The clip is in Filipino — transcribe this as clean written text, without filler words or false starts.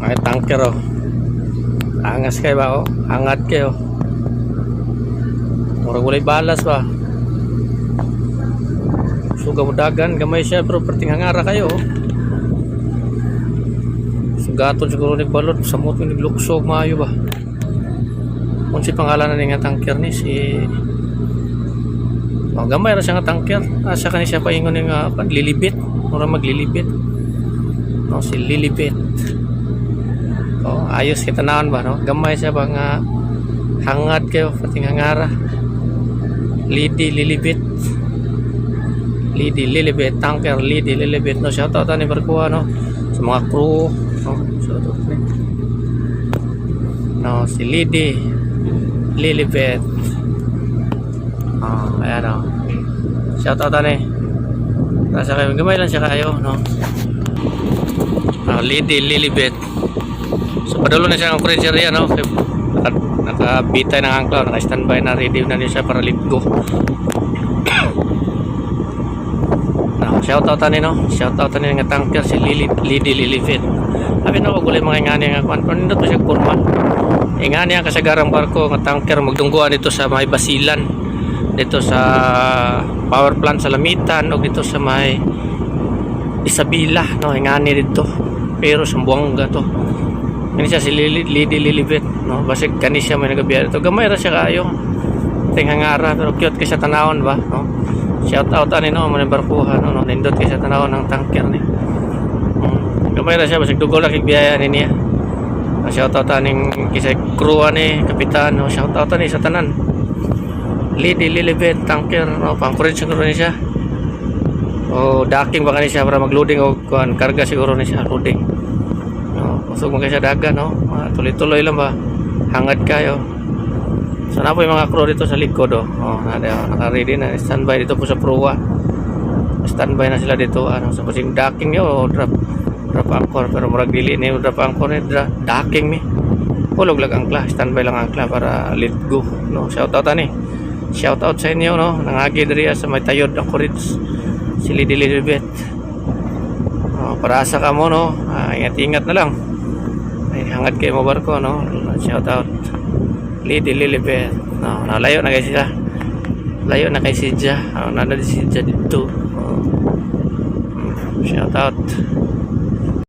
Ay tanker oh. Angas kayo ba oh? Angat kayo. Murag walay balas ba? Suga mo dagan, gamay siya bro, perting hangara kayo oh. Sugaton siguro ni balot, sa moto ni luksog maayo ba? Kung si pangalan na nga tanker ni si gamay ra siya nga tanker. Asa kani siya paingon nga lilibit, mura maglilibit. No, si lilibit. Oh, ayos kita naon ba no? Gamay siya ba nga hangad kayo pating hangara. Lilibit. Lilibit tanker, lilibit no, shout out ni Barkuha no sa mga crew no, shout out no si lilibit. Ayan o. Shout out ni. Nasa kayo, gamay lang siya kayo, no? Lilibit. So, padulo na siya ng kurensya no? Nakabitay ng angkla, naka-standby na, ready na niya siya para let go. Shout out ni, no? Shout out ni nga tanker, si lilibit. Sabi na, wag ulit mga ingani nga kwan. Ano to siya kurma? Ingani ang kasagarang barko nga tanker, magdungguan dito sa may Basilan. Dito sa power plant sa Lamitan o dito sa may Isabela no, ingani dito pero sa Buanga to kani siya si lilibit no, basig kani siya may nagabiya dito, gamay ra siya kayo ting hangara pero cute kay siya tanawon ba no. Shout out ani no man Barkuha no, nindot kay siya tanawon ng tanker ni gamay ra siya basig dugol ra kay biyaya ni niya. Shout out aning kisay crew ani kapitan no, shout out ani sa tanan. Lilibit tanker no, pang-courage siguro ni siya o docking baka ni siya para mag-loading o karga siguro ni siya loading no, usog mo kayo siya daga no, tuloy-tuloy lang ba hangad kayo. So na po yung mga crew dito sa likod naka-ready na, standby dito po sa proa, standby na sila dito ano, sa pasing docking nyo o drop anchor pero murag dili ni drop anchor ni docking mi hulog lang angkla, standby lang angkla para let go no. Shout out ani. Shout out sa inyo no, nangagi diri sa may tayod ako rin si lilibit. Para asa ka mo no, ingat-ingat na lang. Ay hangad kayo mo barko no. Shout out lilibit. No, layo na kay siya. Layo na kay Sidja. Nana di Sidja dito. Shout out.